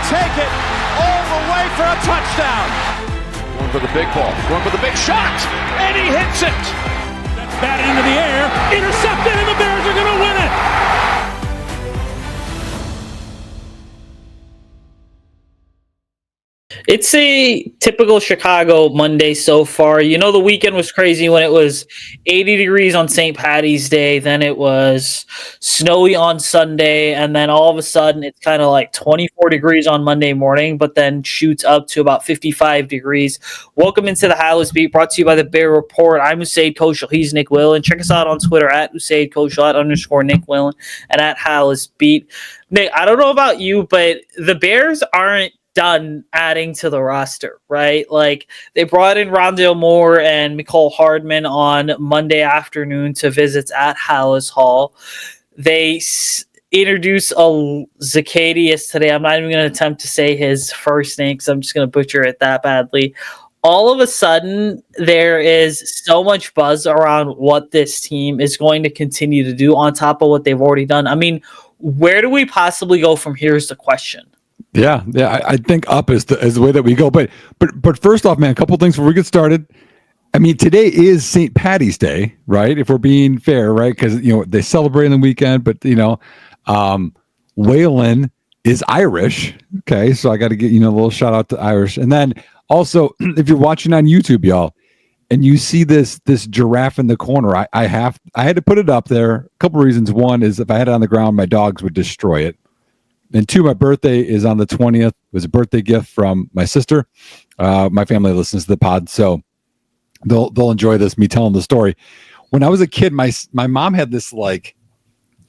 take it all the way for a touchdown. Going for the big ball, going for the big shot, and he hits it. That's batted into the air, intercepted, and the Bears are going to win it. It's a typical Chicago Monday so far. You know, the weekend was crazy when it was 80 degrees on St. Patty's Day. Then it was snowy on Sunday. And then all of a sudden it's kind of like 24 degrees on Monday morning, but then shoots up to about 55 degrees. Welcome into the Halas Beat, brought to you by the Bear Report. I'm Usayd Koshul. He's Nick Whalen. Check us out on Twitter at Usayd Koshul, @ Nick Whalen, and at Halas Beat. Nick, I don't know about you, but the Bears aren't done adding to the roster, right? Like, they brought in Rondale Moore and Mecole Hardman on Monday afternoon to visits at Halas Hall. They introduced Zacchaeus today. I'm not even going to attempt to say his first name because I'm just going to butcher it that badly. All of a sudden, there is so much buzz around what this team is going to continue to do on top of what they've already done. I mean, where do we possibly go from here is the question. Yeah. I think up is the way that we go. But first off, man, a couple things before we get started. I mean, today is St. Patty's Day, right? If we're being fair, right? Because they celebrate on the weekend, but Whalen is Irish. Okay, so I got to get a little shout out to Irish. And then also, if you're watching on YouTube, y'all, and you see this giraffe in the corner, I had to put it up there. A couple reasons. One is if I had it on the ground, my dogs would destroy it. And two, my birthday is on the 20th. It was a birthday gift from my sister. My family listens to the pod, so they'll enjoy this, me telling the story. When I was a kid, my mom had this, like,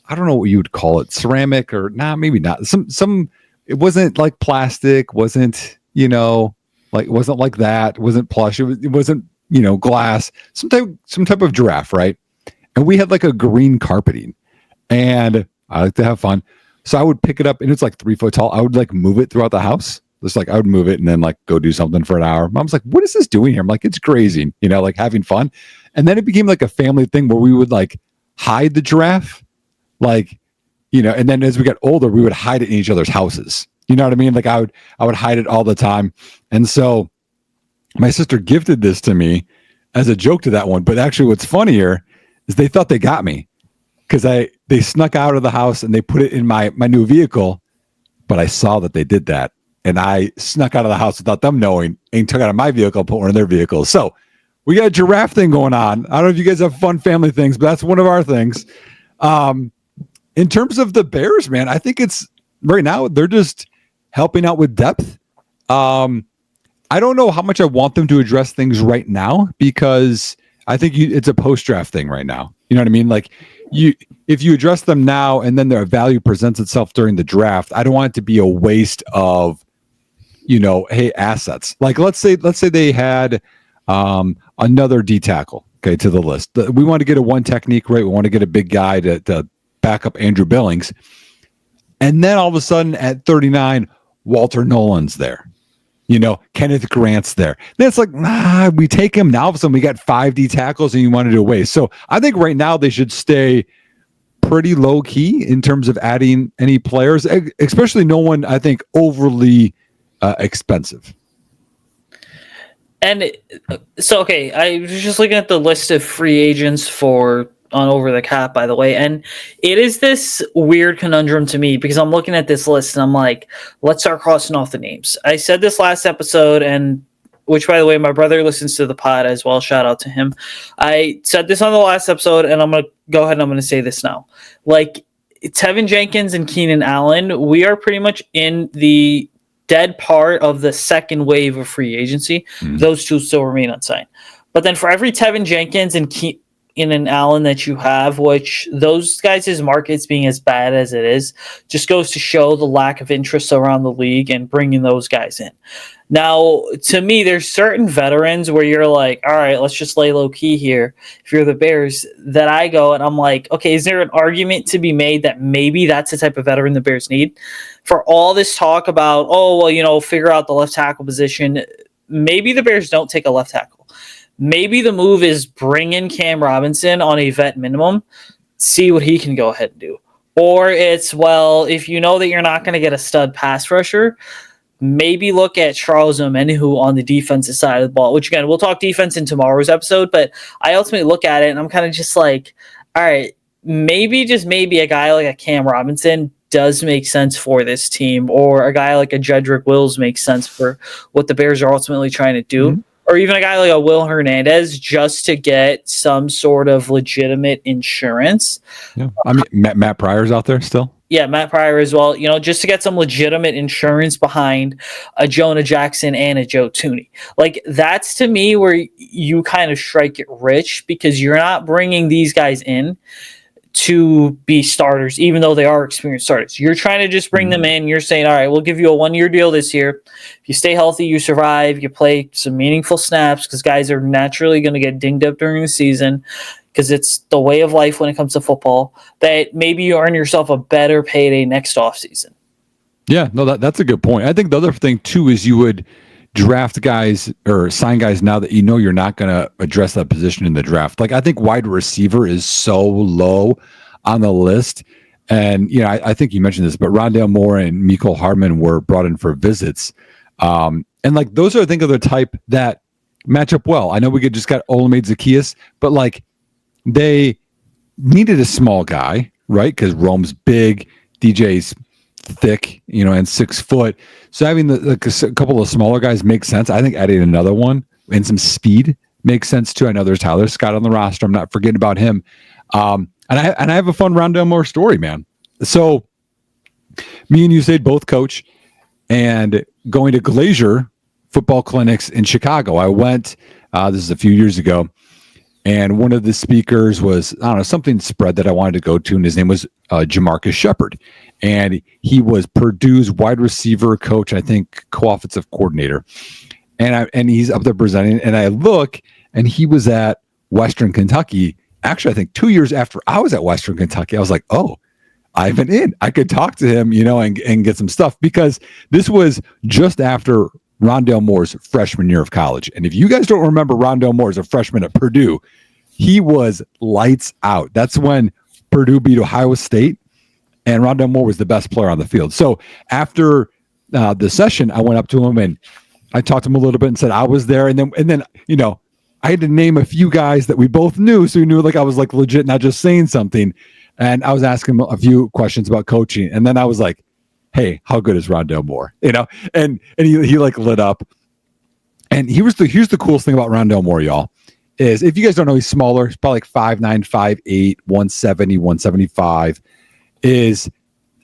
I don't know what you would call it, ceramic or maybe not. Some it wasn't like plastic, wasn't like it wasn't like that, it wasn't plush, it wasn't glass, some type of giraffe, right? And we had like a green carpeting, and I like to have fun. So I would pick it up, and it's like 3 foot tall. I would like move it throughout the house. Just like I would move it and then like go do something for an hour. Mom's like, "What is this doing here?" I'm like, "It's grazing, like having fun." And then it became like a family thing where we would like hide the giraffe, like, and then as we got older, we would hide it in each other's houses. You know what I mean? Like I would hide it all the time. And so my sister gifted this to me as a joke to that one. But actually, what's funnier is they thought they got me. Because they snuck out of the house and they put it in my new vehicle, but I saw that they did that, and I snuck out of the house without them knowing and took out of my vehicle, put one in their vehicle. So we got a giraffe thing going on. I don't know if you guys have fun family things, but that's one of our things. In terms of the Bears, man, I think it's right now they're just helping out with depth. I don't know how much I want them to address things right now because I think it's a post-draft thing right now. You know what I mean? Like, if you address them now and then their value presents itself during the draft, I don't want it to be a waste of, assets. Like let's say they had another D tackle, okay, to the list. We want to get a one technique, right? We want to get a big guy to back up Andrew Billings. And then all of a sudden at 39, Walter Nolan's there. Kenneth Grant's there. Then it's like, we take him. Now all of a sudden we got 5 D tackles and you want to do away. So I think right now they should stay pretty low key in terms of adding any players, especially no one, I think, overly expensive. And so, okay, I was just looking at the list of free agents on Over the Cap, by the way, and it is this weird conundrum to me because I'm looking at this list and I'm like, let's start crossing off the names. I said this last episode, and which, by the way, my brother listens to the pod as well. Shout out to him. I said this on the last episode, and I'm going to go ahead and I'm going to say this now. Like, Tevin Jenkins and Keenan Allen, we are pretty much in the dead part of the second wave of free agency. Those two still remain unsigned. But then for every Tevin Jenkins and Keenan Allen that you have, which those guys' markets being as bad as it is, just goes to show the lack of interest around the league and bringing those guys in. Now, to me, there's certain veterans where you're like, all right, let's just lay low key here. If you're the Bears, that I go and I'm like, okay, is there an argument to be made that maybe that's the type of veteran the Bears need? For all this talk about, figure out the left tackle position, maybe the Bears don't take a left tackle. Maybe the move is bring in Cam Robinson on a vet minimum, see what he can go ahead and do. Or it's, well, if you know that you're not going to get a stud pass rusher, maybe look at Charles Omenihu on the defensive side of the ball, which again, we'll talk defense in tomorrow's episode, but I ultimately look at it and I'm kind of just like, all right, maybe just maybe a guy like a Cam Robinson does make sense for this team, or a guy like a Jedrick Wills makes sense for what the Bears are ultimately trying to do. Mm-hmm. Or even a guy like a Will Hernandez, just to get some sort of legitimate insurance. Yeah, I mean, Matt Pryor's out there still. Yeah, Matt Pryor as well. Just to get some legitimate insurance behind a Jonah Jackson and a Joe Thuney. Like, that's to me where you kind of strike it rich, because you're not bringing these guys in to be starters, even though they are experienced starters. You're trying to just bring them in. You're saying, all right, we'll give you a 1-year deal this year. If you stay healthy, you survive, you play some meaningful snaps, because guys are naturally going to get dinged up during the season, because it's the way of life when it comes to football, that maybe you earn yourself a better payday next offseason. Yeah, no, that's a good point. I think the other thing, too, is you would draft guys or sign guys now that you're not going to address that position in the draft. Like, I think wide receiver is so low on the list. And, I think you mentioned this, but Rondale Moore and Mecole Hardman were brought in for visits. And like, those are, I think, of the type that match up well. I know we just got Olamide Zaccheaus, but like, they needed a small guy, right? Because Rome's big, DJ's thick, and 6 foot. So having a couple of smaller guys makes sense. I think adding another one and some speed makes sense too. I know there's Tyler Scott on the roster. I'm not forgetting about him. And I have a fun Rondale Moore story, man. So me and Usayd both coach, and going to Glazier football clinics in Chicago. I went, this is a few years ago, and one of the speakers was, I don't know, something spread that I wanted to go to, and his name was Jamarcus Shepard. And he was Purdue's wide receiver coach, I think co-offensive coordinator. And he's up there presenting, and I look, and he was at Western Kentucky. Actually, I think 2 years after I was at Western Kentucky. I was like, oh, Ivan in. I could talk to him, and get some stuff, because this was just after Rondale Moore's freshman year of college. And if you guys don't remember Rondale Moore as a freshman at Purdue, he was lights out. That's when Purdue beat Ohio State, and Rondale Moore was the best player on the field. So after the session, I went up to him and I talked to him a little bit and said I was there. And then I had to name a few guys that we both knew, so he knew like I was like legit, not just saying something. And I was asking him a few questions about coaching, and then I was like, hey, how good is Rondale Moore? And he like lit up. And here's the coolest thing about Rondale Moore, y'all, is if you guys don't know, he's smaller. He's probably like 5'9", 5'8", 170, 175. Is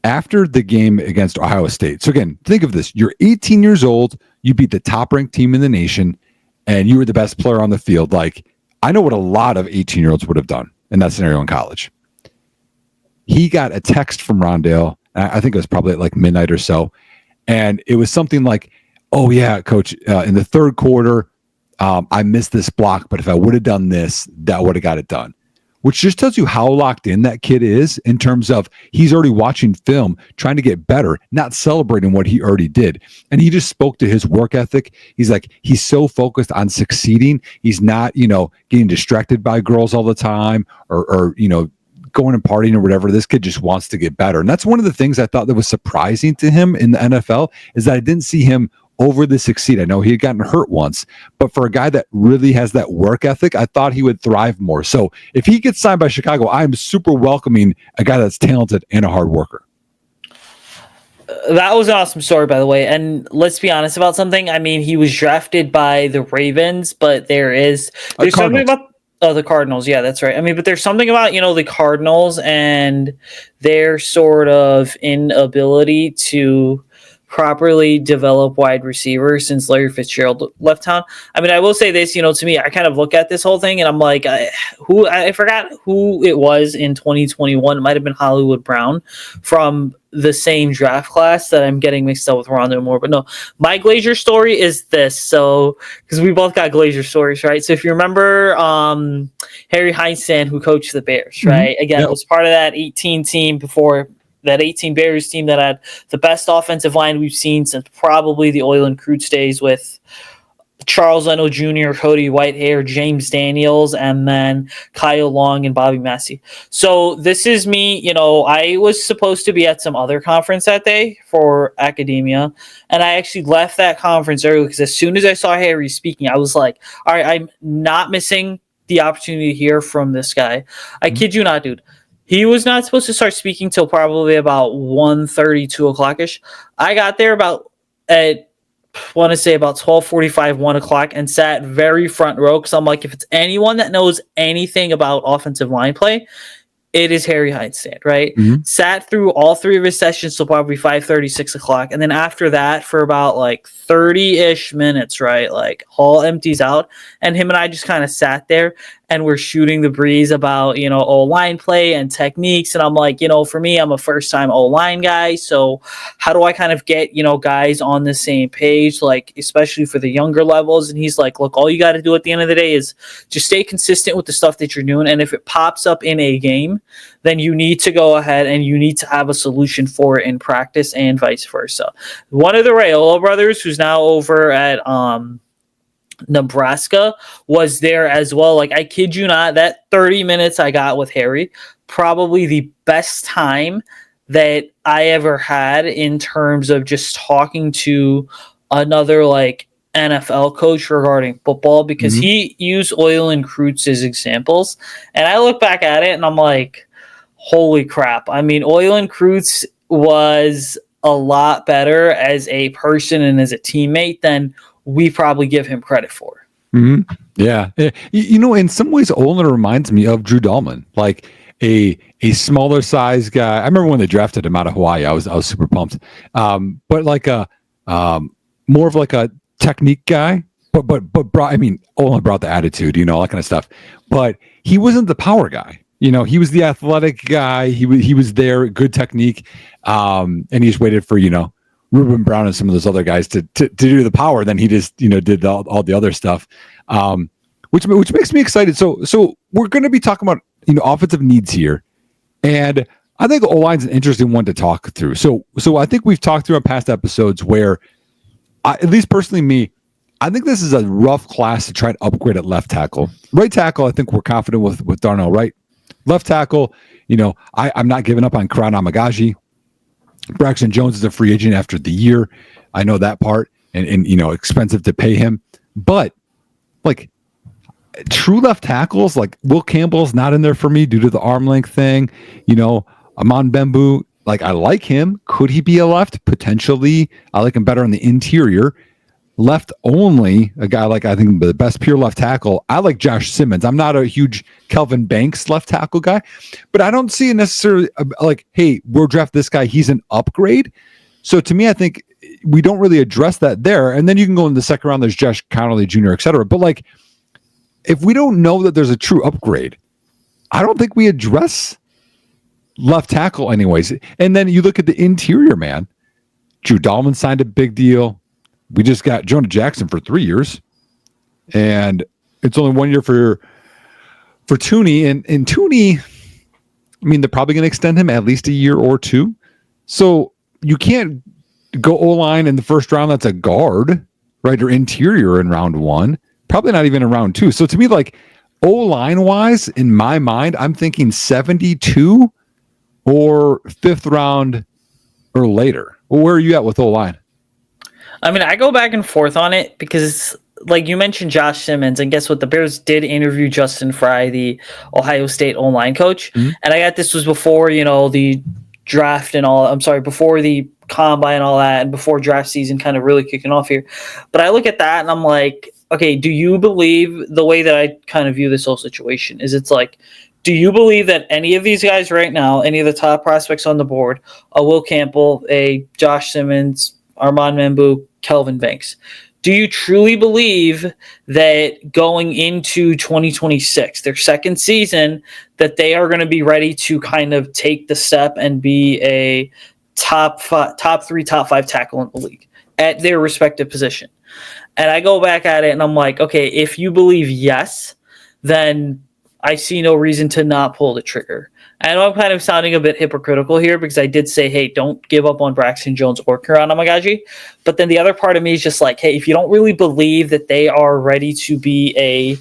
after the game against Ohio State. So again, think of this. You're 18 years old. You beat the top-ranked team in the nation, and you were the best player on the field. Like, I know what a lot of 18-year-olds would have done in that scenario in college. He got a text from Rondale, I think it was probably at like midnight or so. And it was something like, oh yeah, coach, in the third quarter, I missed this block, but if I would have done this, that would have got it done. Which just tells you how locked in that kid is in terms of he's already watching film, trying to get better, not celebrating what he already did. And he just spoke to his work ethic. He's like, he's so focused on succeeding. He's not, getting distracted by girls all the time or going and partying or whatever. This kid just wants to get better. And that's one of the things I thought that was surprising to him in the NFL, is that I didn't see him overly succeed. I know he had gotten hurt once, but for a guy that really has that work ethic, I thought he would thrive more. So if he gets signed by Chicago, I'm super welcoming a guy that's talented and a hard worker. That was an awesome story, by the way. And let's be honest about something. I mean, he was drafted by the Ravens, but there's something about the Cardinals. Yeah, that's right. I mean, but there's something about, the Cardinals and their sort of inability to properly develop wide receivers since Larry Fitzgerald left town. I mean, I will say this, to me, I kind of look at this whole thing and I'm like, I forgot who it was in 2021. It might have been Hollywood Brown from the same draft class that I'm getting mixed up with Rondale Moore. But no, my Glazier story is this. So, because we both got Glazier stories, right? So if you remember Harry Heinsohn, who coached the Bears, right? Again, it was part of that 18 team before that 18 Bears team that had the best offensive line we've seen since probably the Oil and Crude days with Charles Leno Jr., Cody Whitehair, James Daniels, and then Kyle Long and Bobby Massey. So this is me. I was supposed to be at some other conference that day for academia, and I actually left that conference early because as soon as I saw Harry speaking, I was like, all right, I'm not missing the opportunity to hear from this guy. I kid you not, dude. He was not supposed to start speaking till probably about 1:30, 2 o'clock-ish. I got there about 12:45, 1 o'clock, and sat very front row because I'm like, if it's anyone that knows anything about offensive line play, it is Harry Heinstein, right? Mm-hmm. Sat through all three of his sessions till probably 5:30, 6 o'clock. And then after that, for about like 30-ish minutes, right? Like Hall empties out. And him and I just kind of sat there and we're shooting the breeze about, O-line play and techniques. And I'm like, for me, I'm a first-time O-line guy. So how do I kind of get, guys on the same page, like especially for the younger levels? And he's like, look, all you got to do at the end of the day is just stay consistent with the stuff that you're doing. And if it pops up in a game, then you need to go ahead and you need to have a solution for it in practice and vice versa. One of the Raiola brothers, who's now over at Nebraska, was there as well. Like, I kid you not, that 30 minutes I got with Harry, probably the best time that I ever had in terms of just talking to another like NFL coach regarding football, because he used Oil and Krutz as examples. And I look back at it and I'm like, holy crap. I mean, Oil and Krutz was a lot better as a person and as a teammate than we probably give him credit for. Mm-hmm. Yeah. In some ways, Olin reminds me of Drew Dahlman, like a smaller size guy. I remember when they drafted him out of Hawaii, I was super pumped. But like more of like a technique guy, but Olin brought the attitude, all that kind of stuff. But he wasn't the power guy. He was the athletic guy. He was there, good technique, and he just waited for Ruben Brown and some of those other guys to do the power. Then he just did all the other stuff, which makes me excited. So we're going to be talking about offensive needs here, and I think O-line's an interesting one to talk through. So I think we've talked through on past episodes where, at least personally me, I think this is a rough class to try and upgrade at left tackle. Right tackle, I think we're confident with Darnell Wright. Left tackle, I'm not giving up on Karan Amagaji. Braxton Jones is a free agent after the year. I know that part, and expensive to pay him. But like true left tackles, like Will Campbell's not in there for me due to the arm length thing. Amon Bembu, like I like him. Could he be a left? Potentially. I like him better on the interior. Left only, a guy like I think the best pure left tackle. I like Josh Simmons. I'm not a huge Kelvin Banks left tackle guy, but I don't see it necessarily like, hey, we'll draft this guy. He's an upgrade. So to me, I think we don't really address that there. And then you can go in the second round. There's Josh Connolly Jr., et cetera. But like, if we don't know that there's a true upgrade, I don't think we address left tackle anyways. And then you look at the interior, man. Drew Dahlman signed a big deal. We just got Jonah Jackson for 3 years, and it's only 1 year for Tooney. And Tooney, they're probably going to extend him at least a year or two. So you can't go O-line in the first round. That's a guard, right? Or interior in round one, probably not even in round two. So to me, like O-line wise, in my mind, I'm thinking 72 or fifth round or later. Well, where are you at with O-line? I go back and forth on it because, like you mentioned, Josh Simmons, and guess what? The Bears did interview Justin Fry, the Ohio State O-line coach, and I got this was before the draft and all. I'm sorry, before the combine and all that, and before draft season kind of really kicking off here. But I look at that and I'm like, okay, do you believe the way that I kind of view this whole situation is it's like, do you believe that any of these guys right now, any of the top prospects on the board, a Will Campbell, a Josh Simmons, Armand Membu, Kelvin Banks, do you truly believe that going into 2026, their second season, that they are going to be ready to kind of take the step and be a top three, top five tackle in the league at their respective position? And I go back at it and I'm like, okay, if you believe yes, then I see no reason to not pull the trigger. I know I'm kind of sounding a bit hypocritical here because I did say, hey, don't give up on Braxton Jones or Kiran Amagaji. But then the other part of me is just like, hey, if you don't really believe that they are ready to be a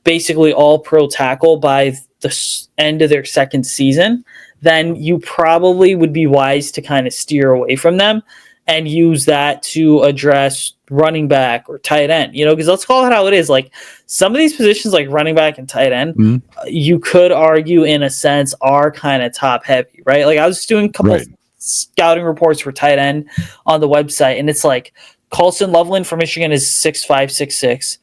basically all-pro tackle by the end of their second season, then you probably would be wise to kind of steer away from them and use that to address running back or tight end, because let's call it how it is. Like some of these positions like running back and tight end, you could argue in a sense are kind of top heavy, right? Like I was doing a couple of scouting reports for tight end on the website, and it's like Colson Loveland from Michigan is 6'5", 6'6",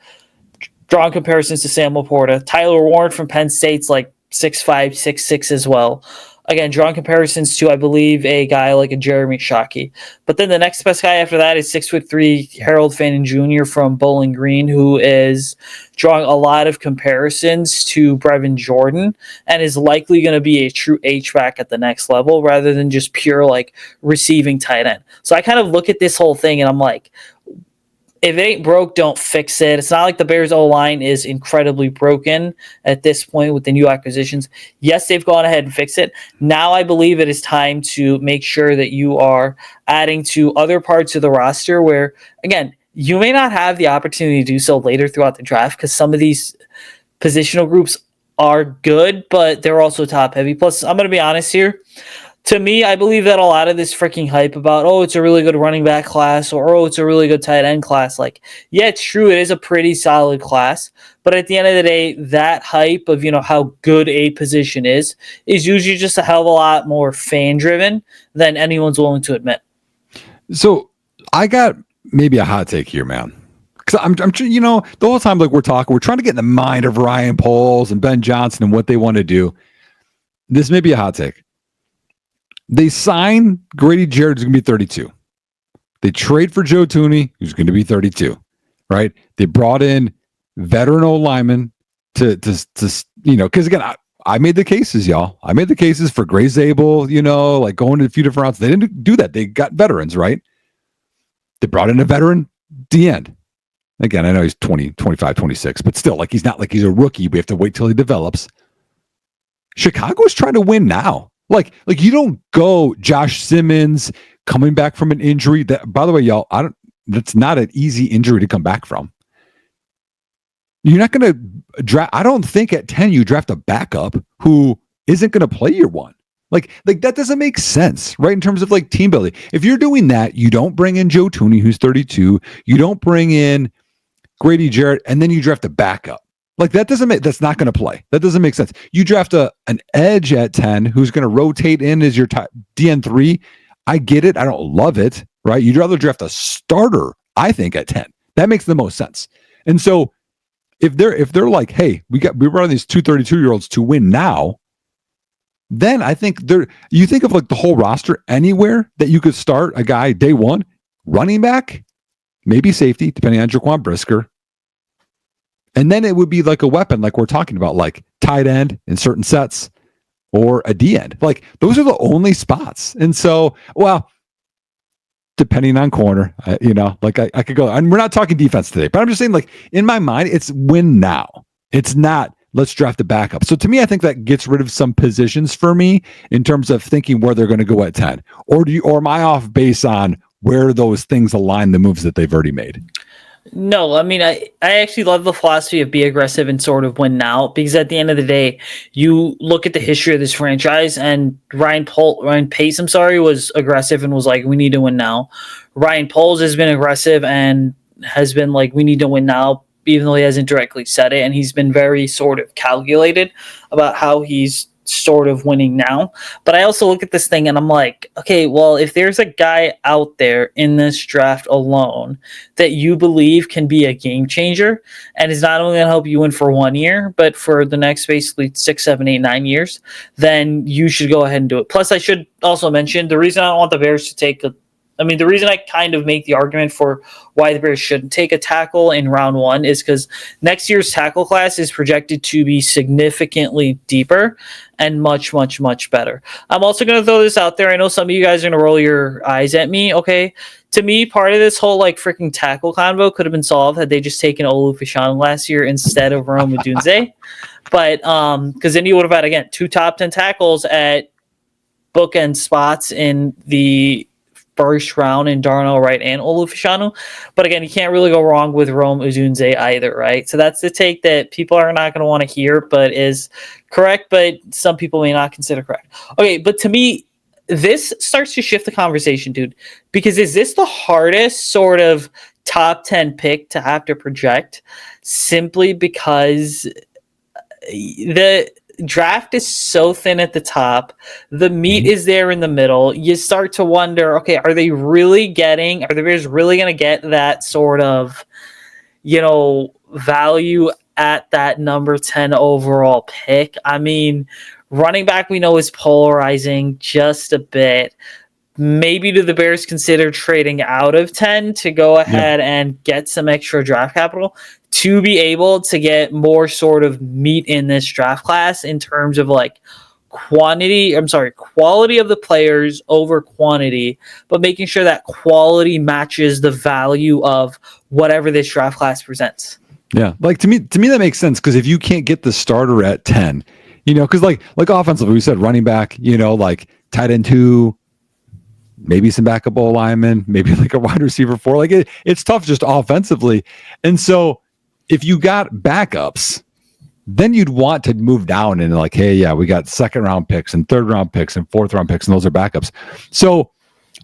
drawing comparisons to Sam Laporta. Tyler Warren from Penn State's like 6'5", 6'6" as well. Again, drawing comparisons to, I believe, a guy like a Jeremy Shockey. But then the next best guy after that is 6'3" Harold Fannin Jr. from Bowling Green, who is drawing a lot of comparisons to Brevin Jordan and is likely going to be a true H-back at the next level rather than just pure like receiving tight end. So I kind of look at this whole thing and I'm like, if it ain't broke, don't fix it. It's not like the Bears O-line is incredibly broken at this point with the new acquisitions. Yes, they've gone ahead and fixed it. Now I believe it is time to make sure that you are adding to other parts of the roster where, again, you may not have the opportunity to do so later throughout the draft because some of these positional groups are good, but they're also top heavy. Plus, I'm going to be honest here. To me, I believe that a lot of this freaking hype about, oh, it's a really good running back class or, oh, it's a really good tight end class. Like, yeah, it's true. It is a pretty solid class. But at the end of the day, that hype of, how good a position is usually just a hell of a lot more fan driven than anyone's willing to admit. So I got maybe a hot take here, man. Because I'm the whole time, like we're trying to get in the mind of Ryan Poles and Ben Johnson and what they want to do. This may be a hot take. They sign Grady Jarrett, who's going to be 32. They trade for Joe Thuney, who's going to be 32, right? They brought in veteran O-linemen to because again, I made the cases, y'all. I made the cases for Gray Zabel, like going to a few different routes. They didn't do that. They got veterans, right? They brought in a veteran D-end. Again, I know he's 20, 25, 26, but still, like he's not like he's a rookie. We have to wait till he develops. Chicago's trying to win now. Like you don't go Josh Simmons coming back from an injury that, by the way, y'all, that's not an easy injury to come back from. You're not going to draft. I don't think at 10 you draft a backup who isn't going to play year one. Like that doesn't make sense, right? In terms of like team building. If you're doing that, you don't bring in Joe Thuney, who's 32. You don't bring in Grady Jarrett, and then you draft a backup. Like that's not going to play. That doesn't make sense. You draft an edge at 10 who's going to rotate in as your DN3. I get it. I don't love it, right? You'd rather draft a starter, I think, at 10. That makes the most sense. And so if they're like, hey, we brought in these 232-year-olds to win now, then I think you think of like the whole roster anywhere that you could start a guy day one, running back, maybe safety, depending on Jaquan Brisker. And then it would be like a weapon, like we're talking about, like tight end in certain sets or a D end. Like those are the only spots. And so, well, depending on corner, like I could go, and we're not talking defense today, but I'm just saying, like in my mind, it's win now. It's not let's draft a backup. So to me, I think that gets rid of some positions for me in terms of thinking where they're going to go at 10. Or am I off base on where those things align the moves that they've already made? No, I mean, I actually love the philosophy of be aggressive and sort of win now, because at the end of the day, you look at the history of this franchise, and Ryan Pace, was aggressive and was like, we need to win now. Ryan Poles has been aggressive and has been like, we need to win now, even though he hasn't directly said it, and he's been very sort of calculated about how he's sort of winning now. But I also look at this thing and I'm like, okay, well, if there's a guy out there in this draft alone that you believe can be a game changer and is not only going to help you win for 1 year, but for the next basically 6, 7, 8, 9 years, then you should go ahead and do it. Plus, I should also mention the reason I don't want the Bears to take I mean, the reason I kind of make the argument for why the Bears shouldn't take a tackle in round one is because next year's tackle class is projected to be significantly deeper and much, much, much better. I'm also going to throw this out there. I know some of you guys are going to roll your eyes at me. Okay. To me, part of this whole like freaking tackle convo could have been solved had they just taken Olu Fashanu last year instead of Rome Odunze. But because then you would have had, again, 2 top 10 tackles at bookend spots in the first round in Darnell Wright and Olu Fashanu. But again, you can't really go wrong with Rome Odunze either, right? So that's the take that people are not going to want to hear, but is correct, but some people may not consider correct. Okay, but to me, this starts to shift the conversation, dude, because is this the hardest sort of top 10 pick to have to project simply because the draft is so thin at the top, the meat is there in the middle. You start to wonder, okay, are the Bears really going to get that sort of, value at that number 10 overall pick? I mean, running back we know is polarizing just a bit. Maybe do the Bears consider trading out of 10 to go ahead and get some extra draft capital to be able to get more sort of meat in this draft class in terms of like quality of the players over quantity, but making sure that quality matches the value of whatever this draft class presents. Yeah. Like to me that makes sense, because if you can't get the starter at 10, because like offensively, we said running back, like tight end 2, maybe some backup O lineman, maybe like a wide receiver 4. Like it's tough just offensively. And so if you got backups, then you'd want to move down and like, hey, yeah, we got 2nd round picks and 3rd round picks and 4th round picks, and those are backups. So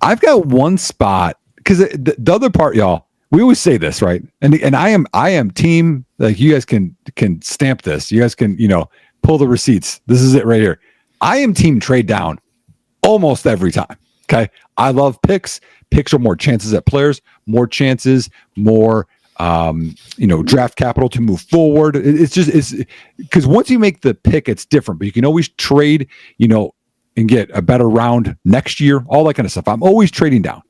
I've got one spot, because the other part, y'all, we always say this, right? And I am team, like, you guys can stamp this. You guys can, pull the receipts. This is it right here. I am team trade down almost every time. Okay. I love picks. Picks are more chances at players, more chances, more, draft capital to move forward. It's because once you make the pick, it's different, but you can always trade, and get a better round next year, all that kind of stuff. I'm always trading down,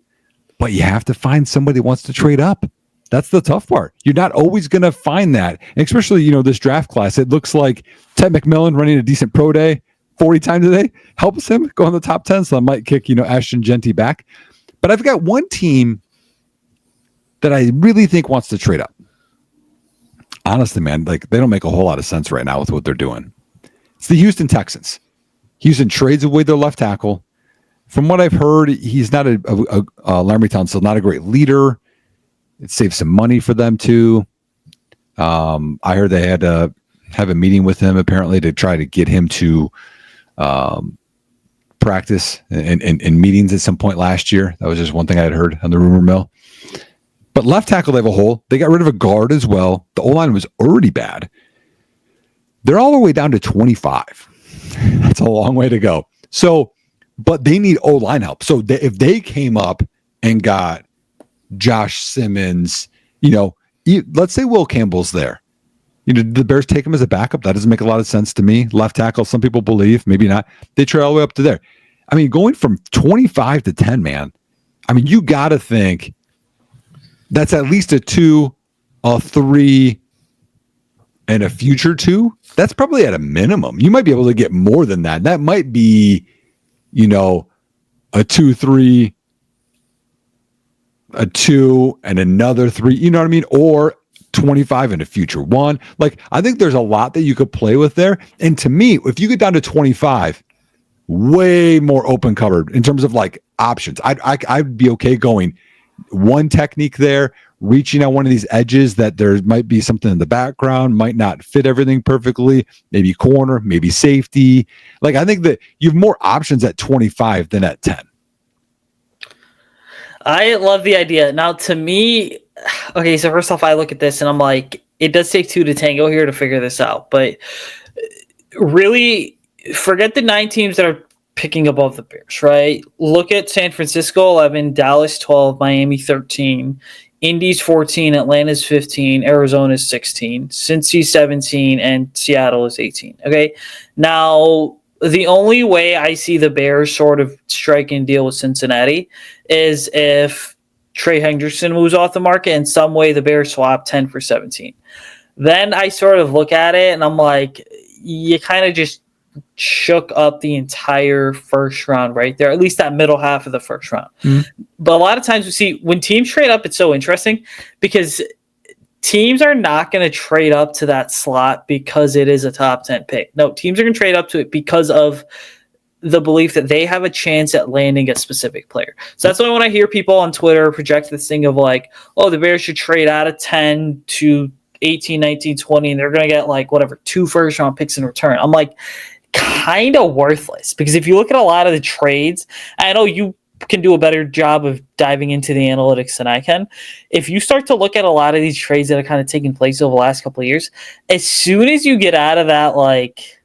but you have to find somebody that wants to trade up. That's the tough part. You're not always going to find that. And especially, this draft class, it looks like Ted McMillan running a decent pro day 40 times a day helps him go in the top 10. So I might kick, Ashton Genty back. But I've got one team that I really think wants to trade up. Honestly, man, like, they don't make a whole lot of sense right now with what they're doing. It's the Houston Texans. Houston trades away their left tackle. From what I've heard, he's not Laremy Tunsil, not a great leader. It saves some money for them too. I heard they had to have a meeting with him apparently to try to get him to practice in meetings at some point last year. That was just one thing I had heard on the rumor mill. But left tackle, they have a hole. They got rid of a guard as well. The O-line was already bad. They're all the way down to 25. That's a long way to go. So, but they need O-line help. So if they came up and got Josh Simmons, let's say Will Campbell's there. The Bears take him as a backup. That doesn't make a lot of sense to me. Left tackle, some people believe, maybe not. They trade all the way up to there. I mean, going from 25 to 10, man, I mean, you got to think that's at least a 2, a 3, and a future 2. That's probably at a minimum. You might be able to get more than that. That might be, a 2, 3, a 2, and another 3. You know what I mean? Or 25 and a future 1. Like, I think there's a lot that you could play with there. And to me, if you get down to 25, way more open covered in terms of like options. I'd be okay going one technique there, reaching out one of these edges that there might be something in the background, might not fit everything perfectly, maybe corner, maybe safety. Like, I think that you have more options at 25 than at 10. I love the idea. Now, to me, okay, so first off, I look at this and I'm like, it does take 2 to tango here to figure this out. But really, forget the 9 teams that are picking above the Bears, right? Look at San Francisco 11, Dallas 12, Miami 13, Indy's 14, Atlanta's 15, Arizona's 16, Cincy 17, and Seattle is 18. Okay, now the only way I see the Bears sort of striking a deal with Cincinnati is if Trey Hendrickson moves off the market in some way. The Bears swap 10 for 17. Then I sort of look at it and I'm like, you kind of just shook up the entire first round right there, at least that middle half of the first round. But a lot of times we see when teams trade up, it's so interesting because teams are not going to trade up to that slot because it is a top 10 pick. No, teams are going to trade up to it because of the belief that they have a chance at landing a specific player. So that's why when I hear people on Twitter project this thing of like, oh, the Bears should trade out of 10 to 18, 19, 20, and they're going to get like whatever, 2 first round picks in return. I'm like, kind of worthless, because if you look at a lot of the trades, I know you can do a better job of diving into the analytics than I can. If you start to look at a lot of these trades that are kind of taking place over the last couple of years, as soon as you get out of that like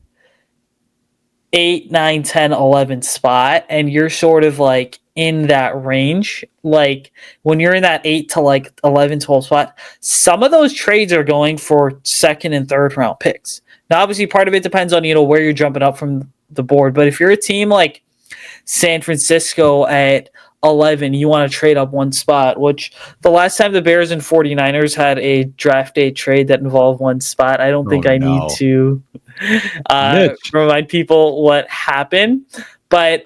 8, 9, 10, 11 spot and you're sort of like in that range, like when you're in that 8 to like 11, 12 spot, some of those trades are going for second and third round picks. Now, obviously, part of it depends on, where you're jumping up from the board. But if you're a team like San Francisco at 11, you want to trade up one spot, which the last time the Bears and 49ers had a draft day trade that involved one spot, I don't think I need to remind people what happened. But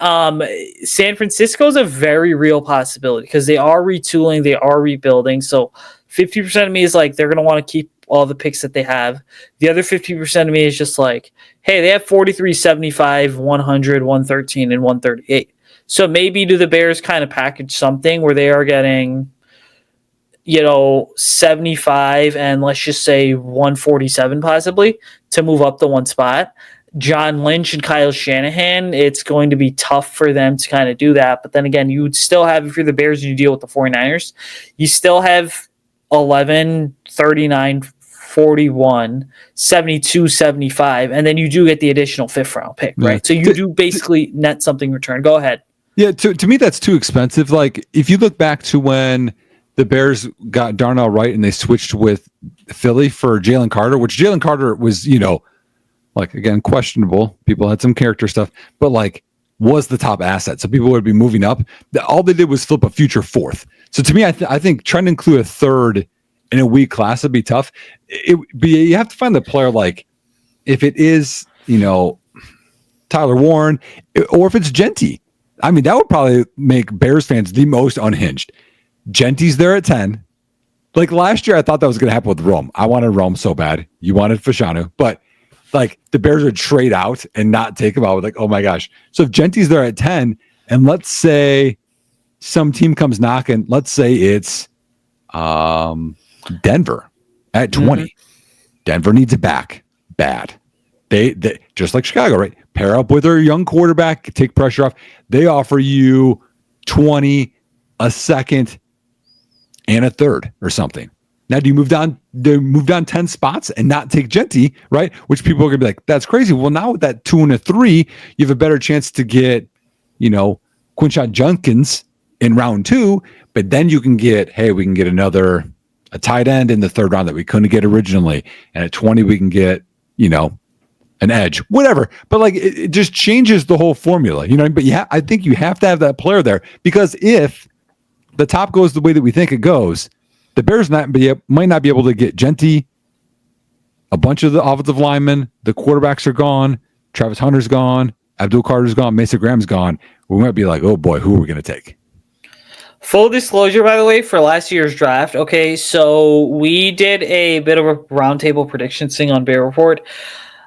San Francisco is a very real possibility because they are retooling, they are rebuilding. So 50% of me is like, they're going to want to keep all the picks that they have. The other 50% of me is just like, hey, they have 43, 75, 100, 113, and 138. So maybe do the Bears kind of package something where they are getting, 75 and let's just say 147 possibly to move up the one spot. John Lynch and Kyle Shanahan, it's going to be tough for them to kind of do that. But then again, you would still have, if you're the Bears and you deal with the 49ers, you still have 11, 39, 41, 72, 75, and then you do get the additional 5th round pick, right? So you do basically net something return. Go ahead. Yeah, to me, that's too expensive. Like, if you look back to when the Bears got Darnell Wright and they switched with Philly for Jalen Carter, which Jalen Carter was, like, again, questionable. People had some character stuff, but like, was the top asset. So people would be moving up. All they did was flip a future 4th. So to me, I think trying to include a 3rd in a weak class would be tough. You have to find the player, like, if it is, Tyler Warren, or if it's Genty. I mean, that would probably make Bears fans the most unhinged. Genty's there at 10. Like last year, I thought that was going to happen with Rome. I wanted Rome so bad. You wanted Fashanu, but like the Bears would trade out and not take him out. Like, oh my gosh. So if Genty's there at 10, and let's say some team comes knocking, let's say it's Denver at 20. Denver needs it back bad. They just like Chicago, right? Pair up with their young quarterback, take pressure off. They offer you 20, a 2nd, and a 3rd or something. Now, do you move down 10 spots and not take Genty, right? Which people are gonna be like, that's crazy. Well, now with that 2 and a 3, you have a better chance to get, Quinshon Judkins in round 2, but then you can get, hey, we can get a tight end in the 3rd round that we couldn't get originally. And at 20, we can get, an edge, whatever. But like, it just changes the whole formula, But I think you have to have that player there, because if the top goes the way that we think it goes, the Bears might not be able to get Genty, a bunch of the offensive linemen, the quarterbacks are gone, Travis Hunter's gone, Abdul Carter's gone, Mason Graham's gone. We might be like, oh boy, who are we going to take? Full disclosure, by the way, for last year's draft. Okay, so we did a bit of a roundtable predictions thing on Bear Report.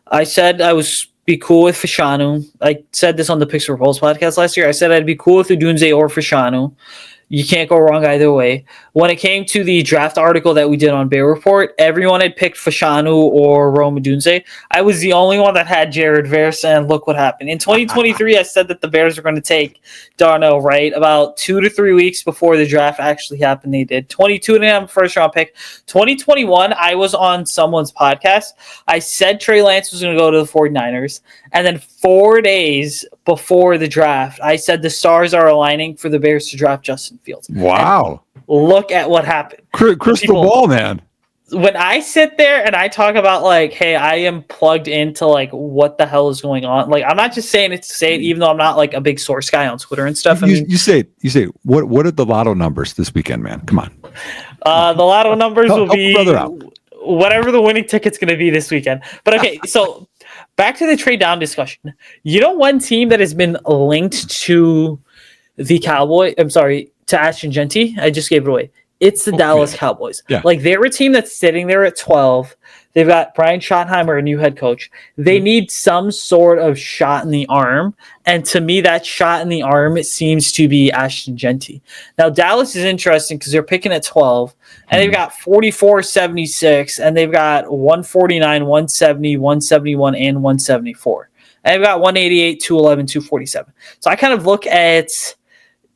I said I was be cool with Fashanu. I said this on the Picks for Polls podcast last year. I said I'd be cool with Udunze or Fashanu. You can't go wrong either way. When it came to the draft article that we did on Bear Report, everyone had picked Fashanu or Rome Odunze. I was the only one that had Jared Verse, and look what happened. In 2023, I said that the Bears were going to take Darnell Wright. About 2 to 3 weeks before the draft actually happened, they did. 22 didn't have a first-round pick. 2021, I was on someone's podcast. I said Trey Lance was going to go to the 49ers. And then 4 days before the draft, I said the stars are aligning for the Bears to draft Justin Fields. Wow. And look at what happened. Crystal ball, man. when I sit there and I talk about like, hey, I am plugged into like what the hell is going on. Like, I'm not just saying it to say it, even though I'm not like a big source guy on Twitter and stuff. You say what are the lotto numbers this weekend, man? Come on. The lotto numbers will be out. whatever the winning ticket's going to be this weekend. But okay, so back to the trade down discussion. You know, one team that has been linked to the Cowboy. I'm sorry, to Ashton Genty. I just gave it away. It's the Dallas Cowboys. Yeah. Like, they're a team that's sitting there at 12. They've got Brian Schottenheimer, a new head coach. They need some sort of shot in the arm. And to me, that shot in the arm, it seems to be Ashton Genty. Now, Dallas is interesting because they're picking at 12. And they've got 44, 76. And they've got 149, 170, 171, and 174. And they've got 188, 211, 247. So I kind of look at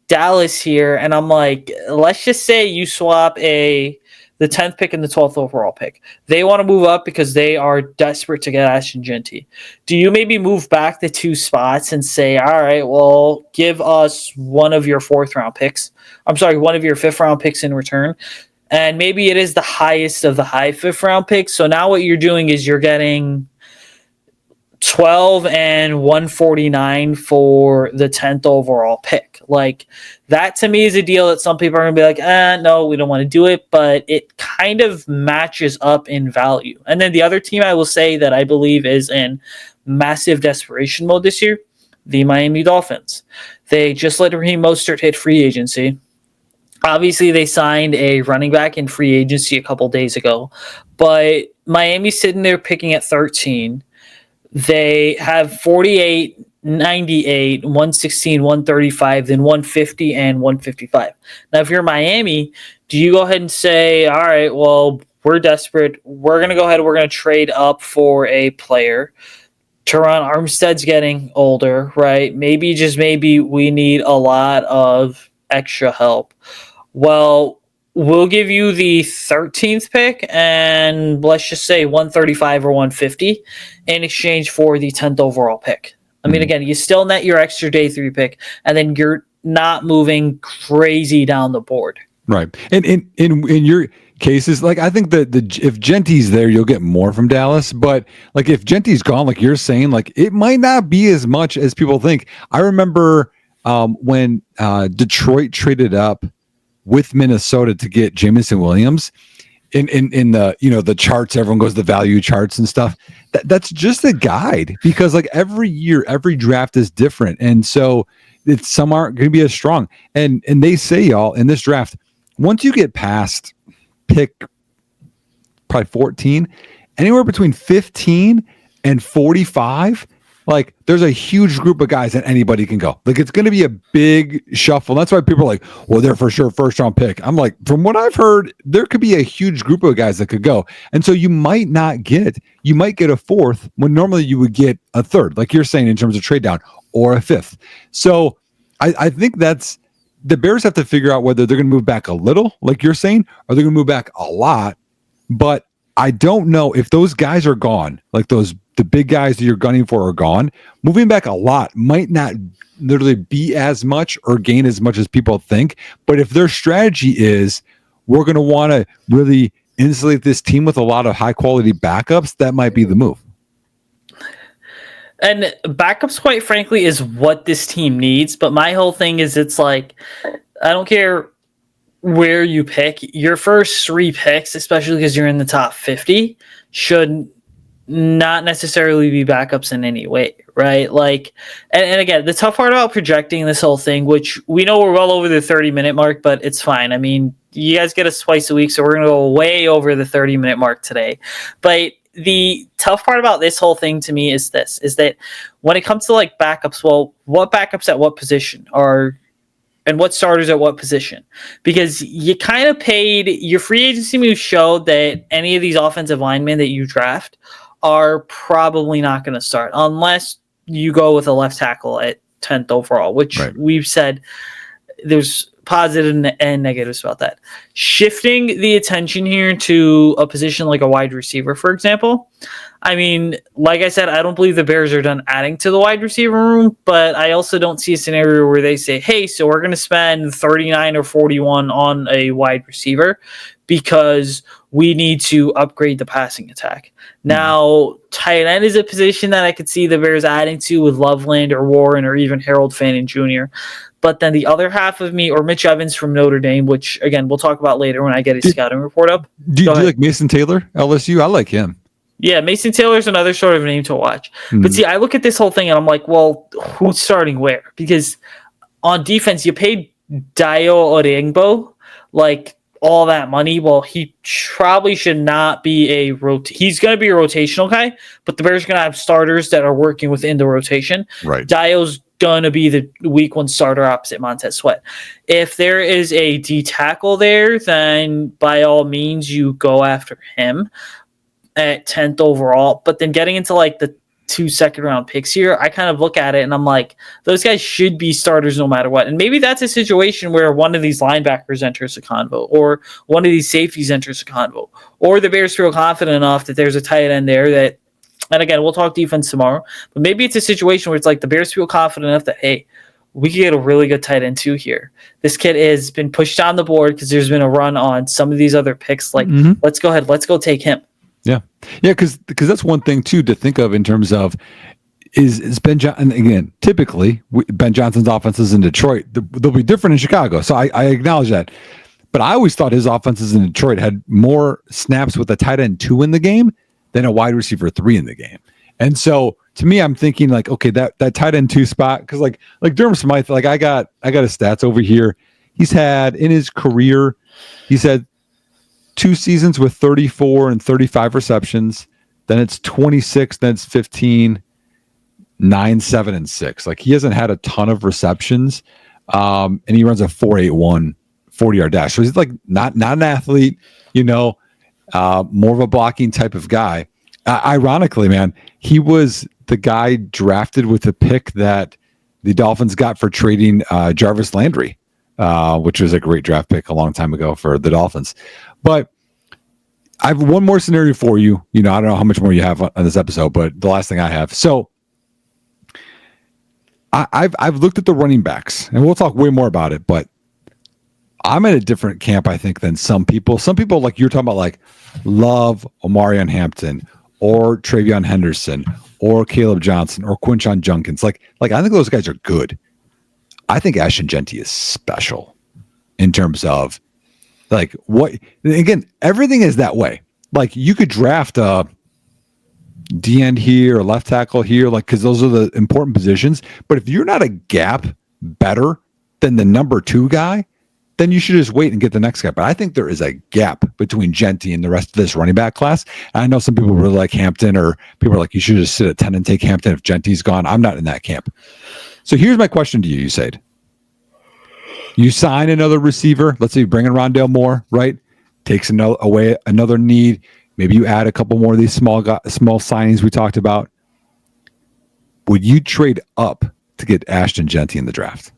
Dallas here, and I'm like, let's just say you swap the 10th pick and the 12th overall pick. They want to move up because they are desperate to get Ashton Genty. Do you maybe move back the 2 spots and say, all right, well, give us one of your 4th round picks. I'm sorry, one of your 5th round picks in return. And maybe it is the highest of the high 5th round picks. So now what you're doing is you're getting 12 and 149 for the 10th overall pick. Like, that to me is a deal that some people are going to be like, no, we don't want to do it, but it kind of matches up in value. And then the other team I will say that I believe is in massive desperation mode this year, the Miami Dolphins. They just let Raheem Mostert hit free agency. Obviously, they signed a running back in free agency a couple days ago, but Miami's sitting there picking at 13. They have 48, 98, 116, 135, then 150 and 155. Now, if you're Miami, do you go ahead and say, all right, well, we're desperate. We're going to go ahead. We're going to trade up for a player. Teron Armstead's getting older, right? Maybe, just maybe, we need a lot of extra help. Well, we'll give you the 13th pick and let's just say 135 or 150 in exchange for the 10th overall pick. I mean, again, you still net your extra day 3 pick, and then you're not moving crazy down the board. Right. And in your cases, like, I think that if Genty's there, you'll get more from Dallas. But like, if Genty's gone, like you're saying, like, it might not be as much as people think. I remember when Detroit traded up with Minnesota to get Jameson Williams in the, the charts, everyone goes the value charts and stuff. That's just a guide, because like every year, every draft is different. And so some aren't going to be as strong. And they say, y'all, in this draft, once you get past pick probably 14, anywhere between 15 and 45, like, there's a huge group of guys that anybody can go. Like, it's going to be a big shuffle. That's why people are like, well, they're for sure first round pick. I'm like, from what I've heard, there could be a huge group of guys that could go. And so you might get a 4th when normally you would get a 3rd, like you're saying, in terms of trade down, or a 5th. So I think that's, the Bears have to figure out whether they're going to move back a little, like you're saying, or they're going to move back a lot. But I don't know if those guys are gone, like the big guys that you're gunning for are gone. Moving back a lot might not literally be as much or gain as much as people think. But if their strategy is, we're going to want to really insulate this team with a lot of high quality backups, that might be the move. And backups, quite frankly, is what this team needs. But my whole thing is, it's like, I don't care where you pick. Your first 3 picks, especially because you're in the top 50, should not necessarily be backups in any way, right? Like, and again, the tough part about projecting this whole thing, which we know we're well over the 30-minute mark, but it's fine. I mean, you guys get us twice a week, so we're going to go way over the 30-minute mark today. But the tough part about this whole thing to me is that when it comes to like backups, well, what backups at what position are, and what starters at what position? Because you kind of paid, your free agency move showed that any of these offensive linemen that you draft are probably not going to start unless you go with a left tackle at 10th overall, which we've said there's positive and negatives about that. Shifting the attention here to a position like a wide receiver, for example. I mean, like I said, I don't believe the Bears are done adding to the wide receiver room, but I also don't see a scenario where they say, hey, so we're going to spend 39 or 41 on a wide receiver because we need to upgrade the passing attack. Now, tight end is a position that I could see the Bears adding to with Loveland or Warren or even Harold Fanning Jr. But then the other half of me, or Mitch Evans from Notre Dame, which, again, we'll talk about later when I get his scouting report up. Do you like Mason Taylor, LSU? I like him. Yeah, Mason Taylor's another sort of name to watch. But see, I look at this whole thing and I'm like, well, who's starting where? Because on defense, you paid Dayo Odeyingbo like all that money. Well, he probably should not be he's going to be a rotational guy, but the Bears are going to have starters that are working within the rotation. Right. Dayo's going to be the week 1 starter opposite Montez Sweat. If there is a D tackle there, then by all means you go after him at 10th overall. But then getting into like the 2 second-round picks here, I kind of look at it and I'm like, those guys should be starters no matter what. And maybe that's a situation where one of these linebackers enters a convo, or one of these safeties enters a convo, or the Bears feel confident enough that there's a tight end there that, and again, we'll talk defense tomorrow, but maybe it's a situation where it's like the Bears feel confident enough that, hey, we could get a really good tight end too here. This kid has been pushed on the board because there's been a run on some of these other picks. Like, let's go ahead, let's go take him. Yeah, because that's one thing too to think of in terms of is Ben Johnson. Again, typically Ben Johnson's offenses in Detroit, they'll be different in Chicago. So I acknowledge that, but I always thought his offenses in Detroit had more snaps with a tight end 2 in the game than a wide receiver 3 in the game. And so to me, I'm thinking like, okay, that tight end 2 spot, because like Durham Smythe, like I got his stats over here. He's had in his career, he's had 2 seasons with 34 and 35 receptions. Then it's 26, then it's 15, 9, 7, and 6. Like he hasn't had a ton of receptions. And he runs a 4.81 40-yard dash. So he's like not an athlete, more of a blocking type of guy. Ironically, man, he was the guy drafted with the pick that the Dolphins got for trading Jarvis Landry, which was a great draft pick a long time ago for the Dolphins. But I have one more scenario for you. I don't know how much more you have on this episode, but the last thing I have. So I've looked at the running backs, and we'll talk way more about it, but I'm in a different camp, I think, than some people. Some people, like you're talking about, like love Omarion Hampton or Travion Henderson or Caleb Johnson or Quinshon Judkins. Like I think those guys are good. I think Ashton Jeanty is special in terms of like what, again, everything is that way. Like you could draft a D end here or left tackle here, like, because those are the important positions. But if you're not a gap better than the number 2 guy, then you should just wait and get the next guy. But I think there is a gap between Jeanty and the rest of this running back class. And I know some people really like Hampton, or people are like, you should just sit at 10 and take Hampton if Jeanty's gone. I'm not in that camp. So here's my question to you, Usayd. You sign another receiver. Let's say you bring in Rondale Moore, right? Takes away another need. Maybe you add a couple more of these small signings we talked about. Would you trade up to get Ashton Jeanty in the draft?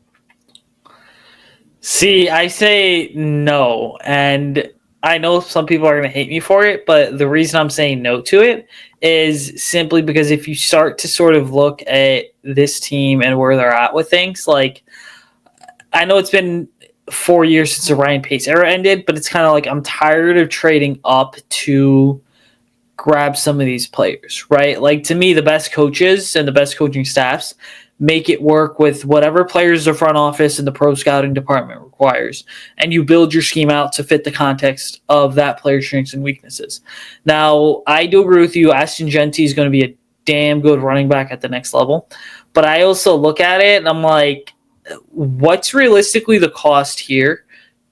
See, I say no, and I know some people are going to hate me for it, but the reason I'm saying no to it is simply because if you start to sort of look at this team and where they're at with things, like, I know it's been 4 years since the Ryan Pace era ended, but it's kind of like I'm tired of trading up to grab some of these players, right? Like, to me, the best coaches and the best coaching staffs make it work with whatever players the front office and the pro scouting department requires, and you build your scheme out to fit the context of that player's strengths and weaknesses. Now, I do agree with you. Ashton Jeanty is going to be a damn good running back at the next level, but I also look at it and I'm like, what's realistically the cost here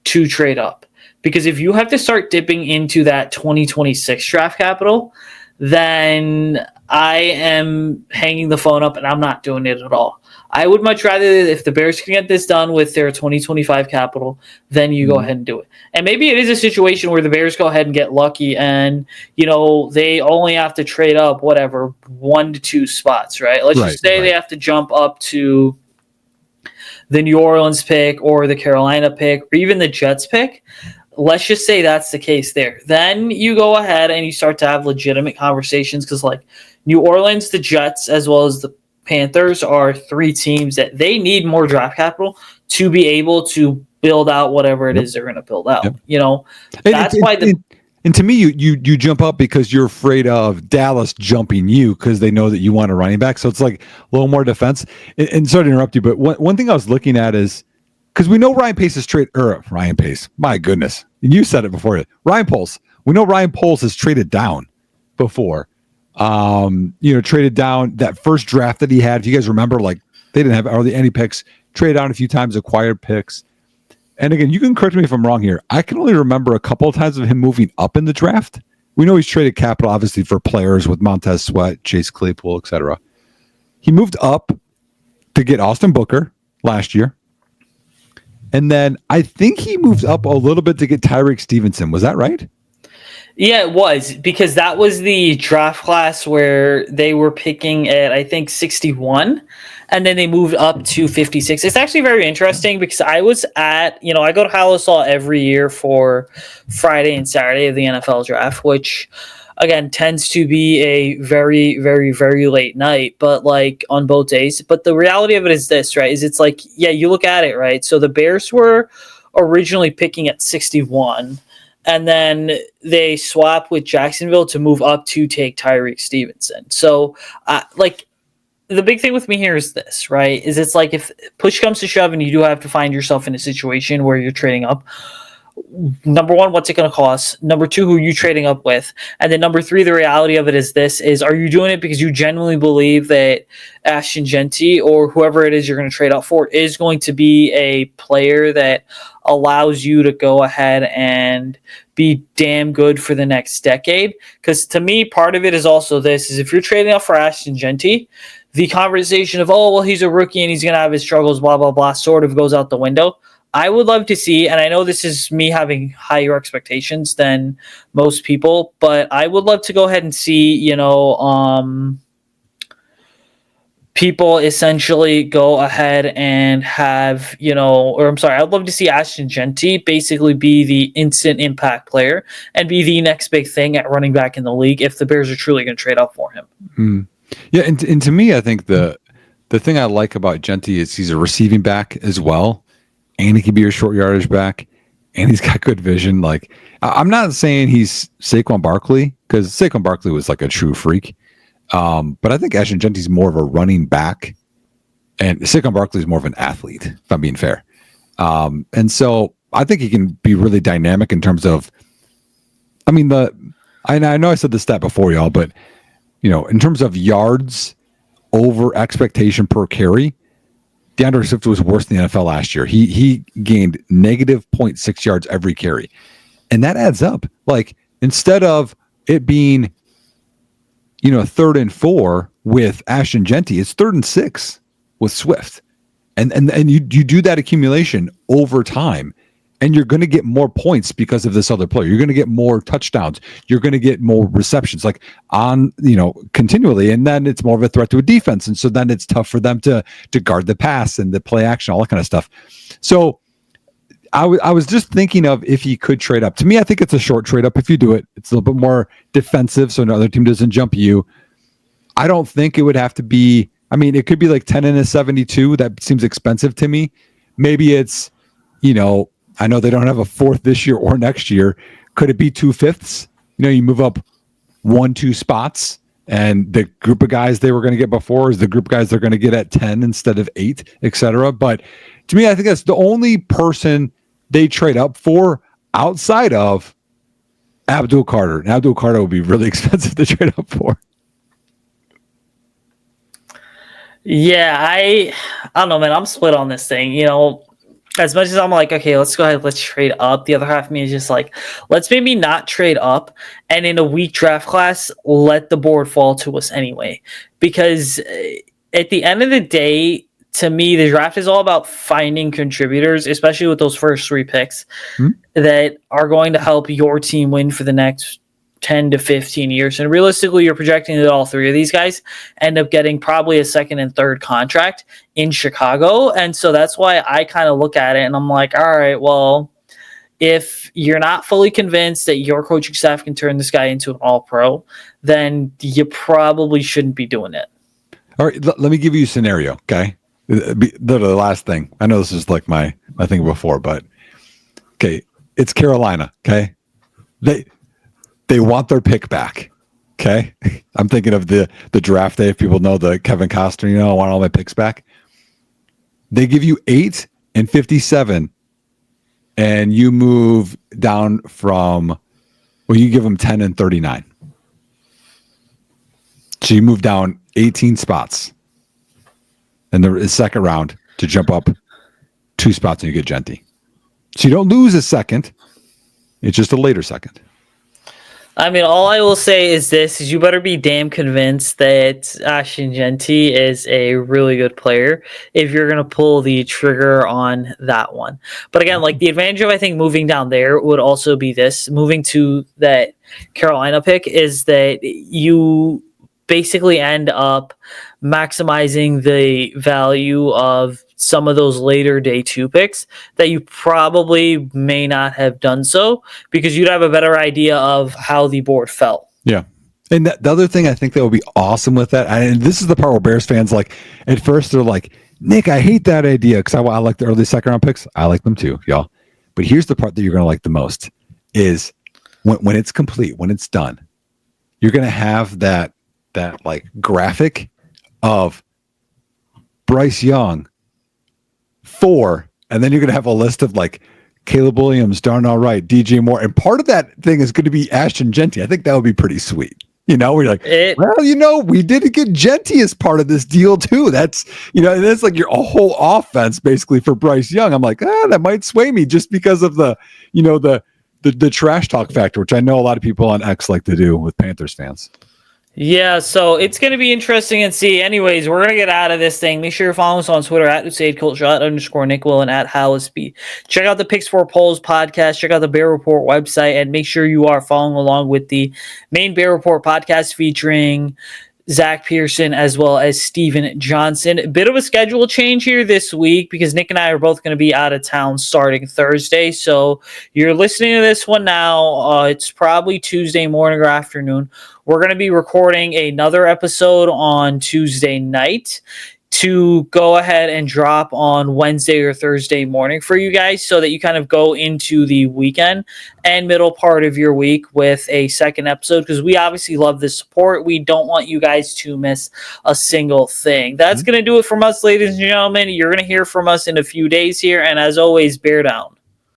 to trade up? Because if you have to start dipping into that 2026 draft capital, then I am hanging the phone up and I'm not doing it at all. I would much rather, if the Bears can get this done with their 2025 capital, then you go ahead and do it. And maybe it is a situation where the Bears go ahead and get lucky and, they only have to trade up, 1 to 2 spots, right? Let's just say they have to jump up to the New Orleans pick or the Carolina pick or even the Jets pick. Let's just say that's the case there. Then you go ahead and you start to have legitimate conversations, because like New Orleans, the Jets, as well as the Panthers are 3 teams that they need more draft capital to be able to build out whatever it is they're going to build out. That's why And to me, you jump up because you're afraid of Dallas jumping you because they know that you want a running back. So it's like a little more defense. And sorry to interrupt you, but one thing I was looking at is because we know Ryan Pace is Ryan Pace. My goodness, and you said it before. Ryan Poles. We know Ryan Poles has traded down before. Traded down that first draft that he had. If you guys remember, like they didn't have hardly any picks. Traded down a few times, acquired picks. And again, you can correct me if I'm wrong here. I can only remember a couple of times of him moving up in the draft. We know he's traded capital, obviously, for players with Montez Sweat, Chase Claypool, etc. He moved up to get Austin Booker last year. And then I think he moved up a little bit to get Tyreek Stevenson. Was that right? Yeah, it was, because that was the draft class where they were picking at, I think, 61, and then they moved up to 56. It's actually very interesting because I was at, I go to Halas every year for Friday and Saturday of the NFL draft, which, again, tends to be a very, very, very late night, but like on both days. But the reality of it is this, right, is it's like, yeah, you look at it, right? So the Bears were originally picking at 61, and then they swap with Jacksonville to move up to take Tyreek Stevenson. So, the big thing with me here is this, right? Is it's like if push comes to shove and you do have to find yourself in a situation where you're trading up, number one, what's it going to cost? Number two, who are you trading up with? And then number three, the reality of it is this, is are you doing it because you genuinely believe that Ashton Genty or whoever it is you're going to trade up for is going to be a player that allows you to go ahead and be damn good for the next decade? Because to me, part of it is also this, is if you're trading up for Ashton Genty, the conversation of, oh, well, he's a rookie and he's going to have his struggles, blah, blah, blah, sort of goes out the window. I would love to see, and I know this is me having higher expectations than most people, but I would love to go ahead and see, people essentially go ahead and have, I'd love to see Ashton Genty basically be the instant impact player and be the next big thing at running back in the league if the Bears are truly going to trade up for him. Mm. Yeah, and to me, I think the thing I like about Genty is he's a receiving back as well, and he can be a short yardage back, and he's got good vision. Like, I'm not saying he's Saquon Barkley, because Saquon Barkley was like a true freak. But I think Ashton Genty's more of a running back, and Saquon Barkley is more of an athlete, if I'm being fair. And so I think he can be really dynamic in terms of, I know I said this stat before, y'all, but in terms of yards over expectation per carry, DeAndre Swift was worse than the NFL last year. He gained negative 0.6 yards every carry. And that adds up. Like, instead of it being, 3rd and 4 with Ashton Genty, it's 3rd and 6 with Swift. And you do that accumulation over time, and you're going to get more points because of this other player. You're going to get more touchdowns. You're going to get more receptions, like continually. And then it's more of a threat to a defense. And so then it's tough for them to guard the pass and the play action, all that kind of stuff. So I was just thinking of if he could trade up. To me, I think it's a short trade up if you do it. It's a little bit more defensive so another team doesn't jump you. I don't think it would have to be, it could be like 10 and a 72. That seems expensive to me. Maybe it's, I know they don't have a 4th this year or next year. Could it be 2/5? You move up 1-2 spots, and the group of guys they were going to get before is the group of guys they're going to get at 10 instead of 8, etc. But to me, I think that's the only person they trade up for outside of Abdul Carter. And Abdul Carter would be really expensive to trade up for. Yeah, I don't know, man. I'm split on this thing. As much as I'm like, okay, let's go ahead, let's trade up. The other half of me is just like, let's maybe not trade up. And in a weak draft class, let the board fall to us anyway. Because at the end of the day, to me, the draft is all about finding contributors, especially with those first 3 picks, that are going to help your team win for the next 10 to 15 years. And realistically, you're projecting that all 3 of these guys end up getting probably a 2nd and 3rd contract in Chicago. And so that's why I kind of look at it and I'm like, all right, well, if you're not fully convinced that your coaching staff can turn this guy into an all-pro, then you probably shouldn't be doing it. All right, let me give you a scenario, okay? The last thing. I know this is like my thing before, but okay, it's Carolina, okay? They want their pick back. Okay. I'm thinking of the draft day. If people know the Kevin Costner, I want all my picks back. They give you 8 and 57, and you move down from, you give them 10 and 39. So you move down 18 spots in the second round to jump up 2 spots and you get Genty. So you don't lose a second. It's just a later second. I mean, all I will say is this, is you better be damn convinced that Ashton Genty is a really good player if you're going to pull the trigger on that one. But again, like the advantage of, I think, moving down there would also be this, moving to that Carolina pick, is that you basically end up maximizing the value of some of those later day 2 picks that you probably may not have done so, because you'd have a better idea of how the board fell. Yeah. And the other thing I think that would be awesome with that, and this is the part where Bears fans, like, at first they're like, Nick, I hate that idea because I like the early second round picks. I like them too, y'all. But here's the part that you're going to like the most is when it's complete, when it's done, you're going to have that like graphic of Bryce Young 4, and then you're going to have a list of like Caleb Williams, Darnell Wright, DJ Moore, and part of that thing is going to be Ashton Genty. I think that would be pretty sweet. We're like, we did get Genty as part of this deal too. That's, that's like your whole offense basically for Bryce Young. I'm like, that might sway me just because of the trash talk factor, which I know a lot of people on X like to do with Panthers fans. Yeah, so it's going to be interesting and see. Anyways, we're going to get out of this thing. Make sure you're following us on Twitter at Usayd Koshul, @_Nick Will, and at Halas. Check out the Picks for Polls podcast. Check out the Bear Report website, and make sure you are following along with the main Bear Report podcast featuring Zach Pearson as well as Steven Johnson. A bit of a schedule change here this week because Nick and I are both going to be out of town starting Thursday. So you're listening to this one now. It's probably Tuesday morning or afternoon. We're going to be recording another episode on Tuesday night to go ahead and drop on Wednesday or Thursday morning for you guys, so that you kind of go into the weekend and middle part of your week with a second episode, because we obviously love the support. We don't want you guys to miss a single thing. That's going to do it from us, ladies and gentlemen. You're going to hear from us in a few days here, and as always, bear down.